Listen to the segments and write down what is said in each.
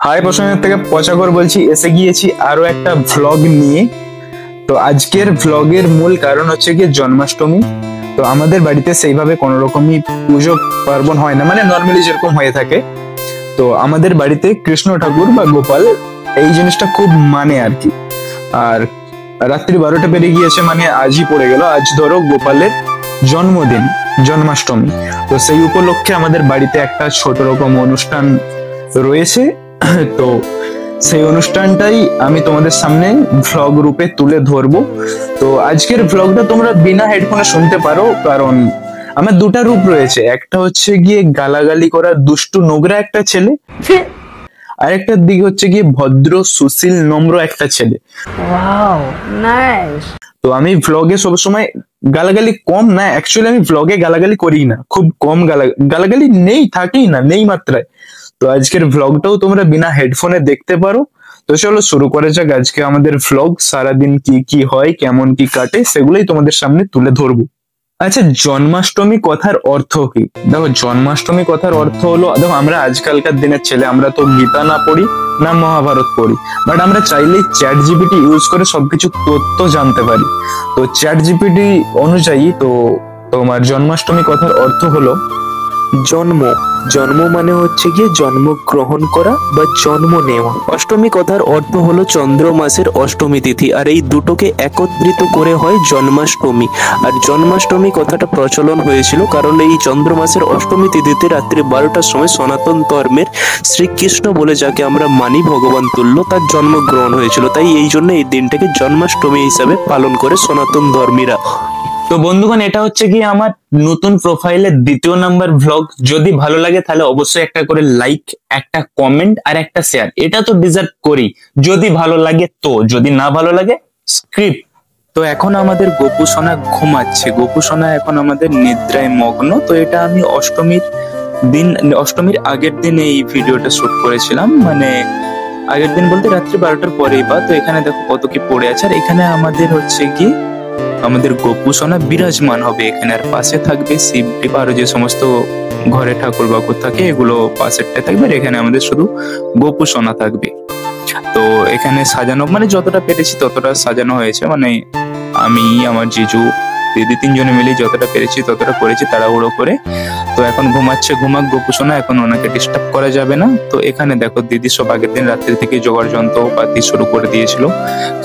High প্রসঙ্গের থেকে পচাগর বলছি, এসে গিয়েছি আরো একটা ভ্লগ নিয়ে। তো আজকের ভ্লগের মূল কারণ হচ্ছে গিয়ে জন্মাষ্টমী। তো আমাদের বাড়িতে সেইভাবে কোনো রকমই পুজো পার্বণ হয় না, মানে নর্মালি যেরকম হয়ে থাকে। তো আমাদের বাড়িতে কৃষ্ণ ঠাকুর বা গোপাল এই জিনিসটা খুব মানে আর কি। আর রাত্রি 12টা পেরিয়ে গিয়েছে, মানে আজই পড়ে গেল। আজ ধরো গোপালের জন্মদিন, জন্মাষ্টমী। তো সেই উপলক্ষে আমাদের বাড়িতে একটা ছোট রকম অনুষ্ঠান রয়েছে। তো সেই অনুষ্ঠানটাই আমি তোমাদের সামনে ভ্লগ রূপে তুলে ধরবো। তো আজকের ভ্লগটা তোমরা বিনা হেডফোনে শুনতে পারো, কারণ আমার দুটা রূপ রয়েছে। একটা হচ্ছে গিয়ে গালাগালি করা দুষ্টু নোংরা একটা ছেলে, আর একটা দিক হচ্ছে গিয়ে ভদ্র সুশীল নম্র একটা ছেলে। Wow nice. তো আমি ভ্লগে সবসময় গালাগালি কম না, অ্যাকচুয়ালি আমি ভ্লগে গালাগালি করি না, খুব কম গালাগালি নেই, থাকেই না, নেই মাত্রায়। তো আজকের ভ্লগটাও তোমরা বিনা হেডফোনে দেখতে পারো। তো চলো শুরু করা যাক আজকে আমাদের ভ্লগ। সারাদিন কি কি হয়, কেমন কি কাটে, সেগুলোই তোমাদের সামনে তুলে ধরবো। আচ্ছা, জন্মাষ্টমী কথার অর্থ কি? দেখো, জন্মাষ্টমী কথার অর্থ হলো, দেখো আমরা আজকালকার দিনের ছেলে, আমরা তো গীতা না পড়ি না মহাভারত পড়ি, বাট আমরা চাইলেই চ্যাট জিপিটি ইউজ করে সবকিছু তথ্য জানতে পারি। তো চ্যাট জিপিটি অনুযায়ী তো তোমার জন্মাষ্টমী কথার অর্থ হলো জন্ম। জন্ম মানে হচ্ছে গিয়ে জন্মগ্রহণ করা বা জন্ম নেওয়া। অষ্টমী কথার অর্থ হলো চন্দ্র মাসের অষ্টমী তিথি, আর এই দুটোকে একত্রিত করে হয় জন্মাষ্টমী। আর জন্মাষ্টমী কথাটা প্রচলন হয়েছিল কারণ এই চন্দ্র মাসের অষ্টমী তিথিতে রাত্রি 12টার সময় সনাতন ধর্মের শ্রীকৃষ্ণ বলে যাকে আমরা মানি, ভগবান তুল্য, তার জন্মগ্রহণ হয়েছিল। তাই এই জন্য এই দিনটাকে জন্মাষ্টমী হিসাবে পালন করে সনাতন ধর্মীরা। তো বন্ধুগণ, এটা হচ্ছে কি আমার নতুন প্রোফাইলের দ্বিতীয় নাম্বার ভ্লগ। যদি ভালো লাগে তাহলে অবশ্যই একটা করে লাইক, একটা কমেন্ট আর একটা শেয়ার, এটা তো ডিজার্ভ করি যদি ভালো লাগে। তো যদি না ভালো লাগে স্ক্রিপ। তো এখন আমাদের গোপু সোনা ঘুমাচ্ছে, গোপু সোনা এখন আমাদের নিদ্রায় মগ্ন। তো এটা আমি অষ্টমীর আগের দিন এই ভিডিওটা শুট করেছিলাম, মানে আগের দিন বলতে রাত্রি 12টার পরেই বা। তো এখানে দেখো কত কি পড়ে আছে, আর এখানে আমাদের হচ্ছে কি আমাদের গোপু সোনা বিরাজমান হবে এখানে। আর পাশে থাকবে শিবটি, আরো যে সমস্ত ঘরে ঠাকুর বাকুর থাকে এগুলো পাশেরটা থাকবে, আর এখানে আমাদের শুধু গোপু সোনা থাকবে। তো এখানে সাজানো, মানে যতটা পেরেছি ততটা সাজানো হয়েছে, মানে আমি, আমার জিজু, দিদি, তিনজনে মিলে যতটা পেরেছি ততটা করেছি তাড়াহুড়ো করে। তো এখন ঘুমাচ্ছে, ঘুমাক গোপু সোনা, এখন ওনাকে ডিস্টার্ব করা যাবে না। তো এখানে দেখো দিদি সব আগের দিন রাত্রি থেকে জোগাড় যন্ত্রপাতি শুরু করে দিয়েছিল,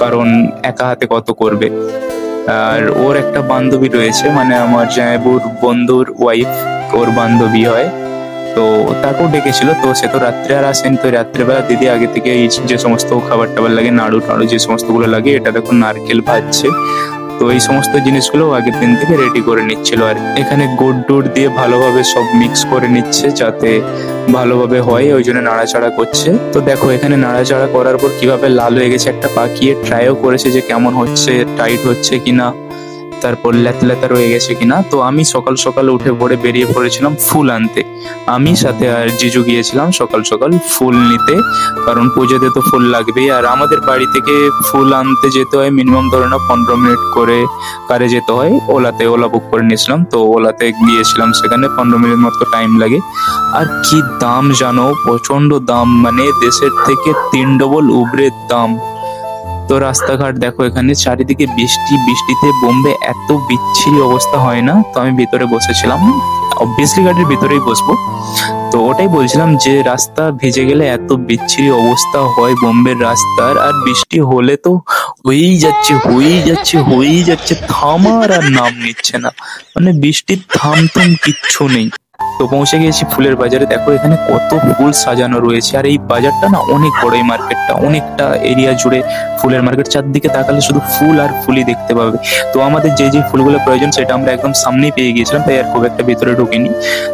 কারণ একা হাতে কত করবে। আর ওর একটা বান্ধবী রয়েছে, মানে আমার জামাইবাবুর বন্ধুর ওয়াইফ, ওর বান্ধবী হয়। তো তাকেও ডেকেছিল, তো সে তো রাত্রে আর আসেন। তো রাত্রেবেলা দিদি আগে থেকে এই যে সমস্ত খাবার টাবার লাগে, নাড়ু টাড়ু যে সমস্ত গুলো লাগে, এটা দেখো নারকেল ভাজছে। তো এই সমস্ত জিনিসগুলো আগের দিন থেকে রেডি করে নিচ্ছিল। আর এখানে গুড় টুড় দিয়ে ভালোভাবে সব মিক্স করে নিচ্ছে যাতে ভালোভাবে হয়, ওই জন্য নাড়াচাড়া করছে। তো দেখো এখানে নাড়াচাড়া করার পর কিভাবে লাল হয়ে গেছে, একটা পাকিয়ে ট্রাইও করেছে যে কেমন হচ্ছে, টাইট হচ্ছে কিনা, তারপর লেতা রয়ে গেছে কিনা। তো আমি সকাল সকাল উঠে ভোরে বেরিয়ে পড়েছিলাম ফুল আনতে। আমি সাথে আর জিজু গিয়েছিলাম সকাল সকাল ফুল নিতে, কারণ পুজোতে তো ফুল লাগবেই। আর আমাদের বাড়ি থেকে ফুল আনতে যেতে হয় মিনিমাম ধরে নাও 15 মিনিট করে কারে যেতে হয়। ওলা বুক করে নিয়েছিলাম, তো ওলাতে গিয়েছিলাম, সেখানে 15 মিনিট মতো টাইম লাগে। আর কি দাম জানো, প্রচন্ড দাম, মানে দেশের থেকে 3 ডবল উবরে দাম। তো রাস্তাঘাট দেখো, এখানে চারিদিকে বৃষ্টি, বৃষ্টিতে বোম্বে এত বিচ্ছিরি অবস্থা হয় না। তো আমি ভিতরে বসেছিলাম, অবভিয়াসলি গাড়ির ভিতরেই বসবো। তো ওটাই বলছিলাম যে রাস্তা ভিজে গেলে এত বিচ্ছিরি অবস্থা হয় বোম্বের রাস্তার, আর বৃষ্টি হলে তো হয়েই যাচ্ছে, থামার আর নাম নিচ্ছে না, মানে বৃষ্টির থাম কিচ্ছু নেই। তো পৌঁছে গেছি ফুলের বাজারে। দেখো এখানে কত ফুল সাজানো রয়েছে, আর এই বাজারটা না অনেক বড়, এই মার্কেটটা অনেকটা এরিয়া জুড়ে ফুলের মার্কেট। চারদিকে তাকালে শুধু ফুল আর ফুলই দেখতে পাবে। তো আমাদের যে যে ফুলগুলো প্রয়োজন সেটা আমরা একদম সামনেই পেয়ে গিয়েছিলাম, তাই আর খুব একটা ভিতরে ঢুকিনি।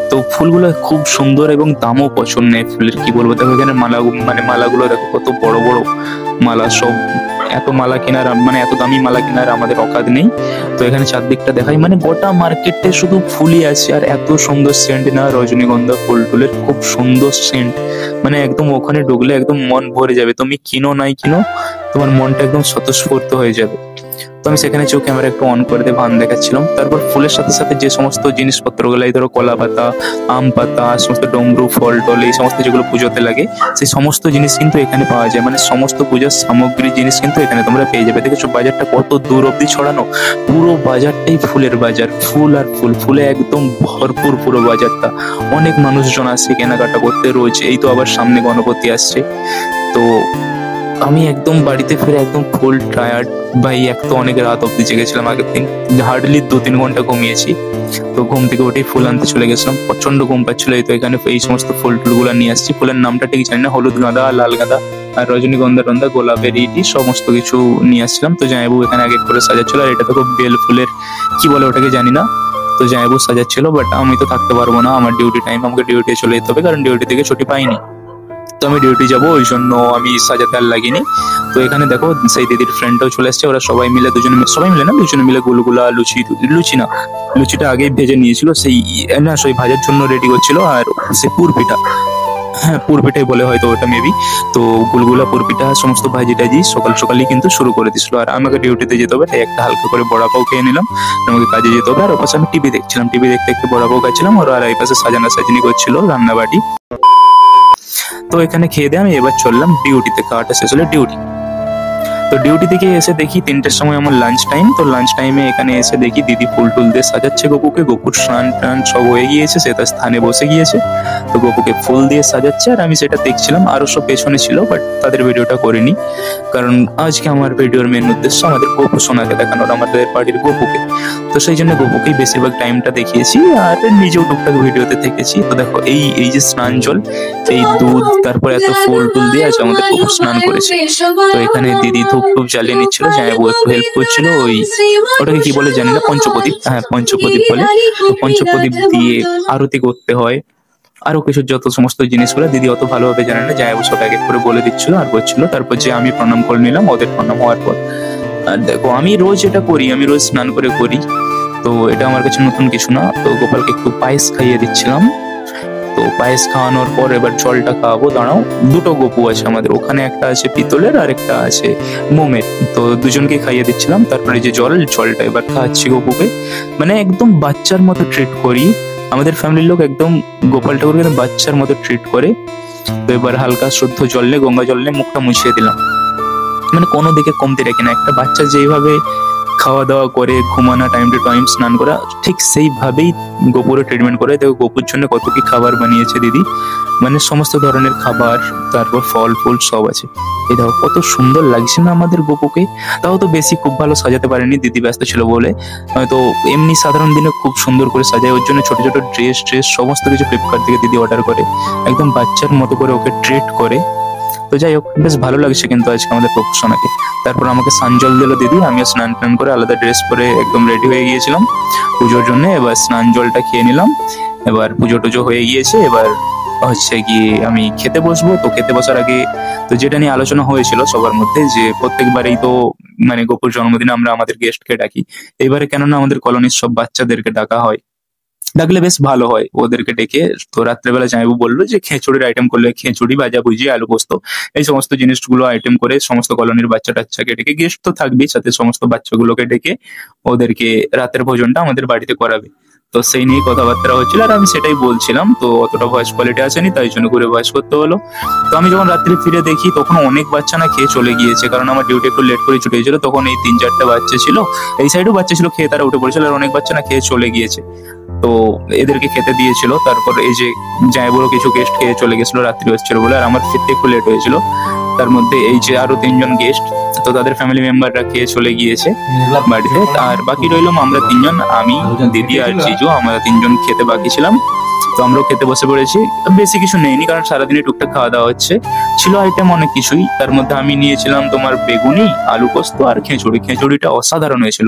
তো ফুলগুলো খুব সুন্দর এবং দামও পছন্দ ফুলের, কি বলবো। দেখো এখানে মালাগুলো দেখো কত বড় বড় মালা, সব এত মালা কেনার, মানে এত দামি মালা কেনার আমাদের অকাত নেই। তো এখানে চারদিকটা দেখাই, মানে গোটা মার্কেটে শুধু ফুলই আছে, আর এত সুন্দর সেন্ট না, রজনীগন্ধা ফুল টুলের খুব সুন্দর সেন্ট, মানে একদম ওখানে ঢুকলে একদম মন ভরে যাবে। তুমি কিনো নাই কিনো, তোমার মনটা একদম স্বতঃস্ফূর্ত হয়ে যাবে। তো আমি সেখানে চোখ ক্যামেরা একটু অন করে দিয়ে ভান দেখাচ্ছিলাম। তারপর ফুলের সাথে সাথে যে সমস্ত জিনিসপত্রগুলো, এই ধরো কলা পাতা, আম পাতা, সমস্ত ডমরু, ফল টল, এই সমস্ত যেগুলো পুজোতে লাগে, সেই সমস্ত জিনিস কিন্তু এখানে পাওয়া যায়। মানে সমস্ত পূজার সামগ্রী জিনিস কিন্তু এখানে তোমরা পেয়ে যাবে। দেখেছো বাজারটা কত দূর অব্দি ছড়ানো, পুরো বাজারটাই ফুলের বাজার, ফুল আর ফুল, ফুলে একদম ভরপুর পুরো বাজারটা। অনেক মানুষজন আসে কেনাকাটা করতে রোজ। এই তো আবার সামনে গণপতি আসছে। তো আমি একদম বাড়িতে ফিরে একদম ফুল টায়ার্ড ভাই। এক তো অনেক রাত অব্দি জেগেছিলাম আগের দিন, হার্ডলি 2-3 ঘন্টা ঘুমিয়েছি। তো ঘুম থেকে উঠে ফুল আনতে চলে গেছিলাম, প্রচন্ড ঘুম পাচ্ছিল। এই তো এখানে এই সমস্ত ফুল টুলগুলো নিয়ে আসছি। ফুলের নামটা ঠিক জানি না, হলুদ গাঁদা, লাল গাঁদা আর রজনীগন্ধা টন্ধা, গোলাপের ইটি সমস্ত কিছু নিয়ে আসছিলাম। তো জামাইবাবু এখানে আগে করে সাজাচ্ছিল। আর এটা তো বেল ফুলের কি বলে ওটাকে জানি না। তো জামাইবাবু সাজাচ্ছিল, বাট আমি তো থাকতে পারবো না, আমার ডিউটি টাইম, আমাকে ডিউটি চলে যেতে হবে, কারণ ডিউটি থেকে ছুটি পাইনি। তো আমি ডিউটি যাবো, ওই জন্য আমি সাজাতে আর লাগিনি। তো এখানে দেখো সেই দিদির ফ্রেন্ডটাও চলে আসছে। ওরা সবাই মিলে সবাই মিলে না, দুজনে মিলে গুলগুলা, লুচি না, লুচিটা আগেই ভেজে নিয়েছিল, সেই ভাজার জন্য রেডি করছিল। আর সেই পুরপিঠা, হ্যাঁ পুরপিঠাই বলে হয়তো ওটা মেবি। তো গুলগুলা, পুরপিঠা সমস্ত ভাজি টাজি সকাল সকালই কিন্তু শুরু করে দিছিল। আর আমাকে ডিউটিতে যেতে হবে, তাই একটা হালকা করে বড়া পাও খেয়ে নিলাম। আমাকে কাজে যেতে হবে। আর ওপাশে আমি টিভি দেখছিলাম, টিভি দেখতে একটু বড়া পাও খাচ্ছিলাম। আর এই পাশে সাজানি করছিল রান্নাবাটি। তো এখানে খেয়ে দিয়ে আমি এবার চললাম ডিউটিতে, খাওয়াটা শেষ হলে ডিউটি। তো ডিউটি থেকে এসে দেখি 3টের সময় আমার লাঞ্চ টাইম। তো লাঞ্চ টাইমে এখানে এসে দেখি দিদি ফুল টুল দিয়ে সাজাচ্ছে গপুকে। গপুর স্নান টান সব হয়ে গিয়েছে, সে তার স্থানে বসে গিয়েছে। তো গপুকে ফুল দিয়ে সাজাচ্ছে, আর আমি সেটা দেখছিলাম। আরো সব পেছনে ছিল, বাট তাদের ভিডিওটা করিনি, কারণ আজকে আমার ভিডিওর মেন উদ্দেশ্য আমাদের গপু সোনাকে দেখানোর, আমাদের বাড়ির গপুকে। তো সেই জন্য গপুকেই বেশিরভাগ টাইমটা দেখিয়েছি, আর নিজেও টুকটাক ভিডিওতে থেকেছি। তো দেখো এই যে স্নান জল, এই দুধ, তারপর এত ফুল টুল দিয়ে আজ আমাদের গপু স্নান করেছে। তো এখানে দিদি ধূপ টুপ জ্বালিয়ে নিচ্ছিল, জামাইবাবু একটু হেল্প করছিল। ওটাকে কি বলে জানি না, পঞ্চপ্রদীপ, হ্যাঁ পঞ্চপ্রদীপ বলে। তো পঞ্চপ্রদীপ দিয়ে আরতি করতে হয়, আরো কিছু যত সমস্ত জিনিসগুলো দিদি অত ভালোভাবে জানে না, জামাইবাবু সব এক এক করে বলে দিচ্ছিল আর করছিল। তারপর যে আমি প্রণাম করে নিলাম ওদের প্রণাম হওয়ার পর। আর দেখো আমি রোজ এটা করি, আমি রোজ স্নান করে করি। তো এটা আমার কাছে নতুন কিছু না। তো গোপালকে একটু পায়েস খাইয়ে দিচ্ছিলাম। তো পায়েস খাওয়ানোর পর এবার জলটা খাওয়াবো। দাঁড়াও, দুটো গপু আছে আমাদের, ওখানে একটা আছে পিতলের আর একটা আছে মোমের। তো দুজনকে খাইয়ে দিচ্ছিলাম। তারপরে যে জলটা এবার খাওয়াচ্ছি গপুকে। মানে একদম বাচ্চার মতো ট্রিট করি। আমাদের ফ্যামিলির লোক একদম গোপাল ঠাকুরকে বাচ্চার মতো ট্রিট করে। তো এবার হালকা শুদ্ধ জলে, গঙ্গা জলে মুখটা মুছিয়ে দিলাম। মানে কোনো দিকে কমতি রাখি না। একটা বাচ্চা যেভাবে খাওয়া দাওয়া করে, ঘুমানো, টাইম টু টাইম স্নান করা, ঠিক সেইভাবেই গোপুরও ট্রিটমেন্ট করে। দেখো গোপুর জন্য কত কি খাবার বানিয়েছে দিদি, মানে সমস্ত ধরনের খাবার, তারপর ফল ফুল সব আছে। এই দেখো কত সুন্দর লাগছে না আমাদের গোপুকে। তাও তো বেশি খুব ভালো সাজাতে পারেনি, দিদি ব্যস্ত ছিল বলে। তো এমনি সাধারণ দিনে খুব সুন্দর করে সাজায়। ওর জন্য ছোট ছোট ড্রেস সমস্ত কিছু ফ্লিপকার্ট থেকে দিদি অর্ডার করে, একদম বাচ্চার মতো করে ওকে ট্রিট করে। তো যাই হোক, বেশ ভালো লাগছে কিন্তু আজকে আমাদের গপু সোনাকে। তারপর আমাকে স্নান জল দিল দিদি, আমিও স্নান টান করে আলাদা ড্রেস পরে একদম রেডি হয়ে গিয়েছিলাম পুজোর জন্য। এবার স্নান জলটা খেয়ে নিলাম। এবার পুজো টুজো হয়ে গিয়েছে, এবার হচ্ছে কি আমি খেতে বসবো। তো খেতে বসার আগে তো যেটা নিয়ে আলোচনা হয়েছিল সবার মধ্যে, যে প্রত্যেকবারই তো মানে গপুর জন্মদিনে আমরা আমাদের গেস্টকে ডাকি। এবারে কেননা আমাদের কলোনির সব বাচ্চাদেরকে ডাকা হয়, ডাকলে বেশ ভালো হয় ওদেরকে ডেকে। তো রাত্রেবেলা জামাইবাবু বললো যে খিচুড়ির আইটেম করলে, খিচুড়ি, ভাজা ভুজি, আলু পোস্ত, এই সমস্ত জিনিসগুলো আইটেম করে সমস্ত কলোনির বাচ্চা টাচ্চাকে ডেকে, গেস্ট তো থাকবেই সাথে, সমস্ত বাচ্চাগুলোকে ডেকে ওদেরকে রাতের ভোজনটা আমাদের বাড়িতে করাবে। তো সেই নিয়ে কথাবার্তা হচ্ছিল, আর আমি সেটাই বলছিলাম। তো অতটা ভয়েস কোয়ালিটি আসেনি, তাই জন্য করে ভয়েস করতে হলো। তো আমি যখন রাত্রে ফিরে দেখি তখন অনেক বাচ্চা না খেয়ে চলে গিয়েছে, কারণ আমার ডিউটি একটু লেট করে ছুটে গেছিল। তখন এই 3-4টা বাচ্চা ছিল, এই সাইডেও বাচ্চা ছিল, খেয়ে তারা উঠে পড়েছিল। আর অনেক বাচ্চা না খেয়ে চলে গিয়েছে। তো এদেরকে খেতে দিয়েছিল। তারপর এই যে জামাইবাবুরও কিছু গেস্ট খেয়ে চলে গেছিল রাত্রি হচ্ছিল বলে, আর আমার ফিরতে একটু লেট হয়েছিল। তার মধ্যে এই যে আরো 3জন গেস্ট, তো তাদের ফ্যামিলি মেম্বাররা খেয়ে চলে গিয়েছে বাড়িতে। আর বাকি রইলাম আমরা 3জন, আমি, দিদি আর জিজু, আমরা 3জন খেতে বাকি ছিলাম। তো আমরাও খেতে বসে পড়েছি। বেশি কিছু নেইনি, কারণ সারাদিনে টুকটাক খাওয়া দাওয়া হচ্ছে। ছিল আইটেম অনেক কিছুই, তার মধ্যে আমি নিয়েছিলাম তোমার বেগুনি, আলু পোস্ত আর খিচুড়ি। খিচুড়িটা অসাধারণ হয়েছিল।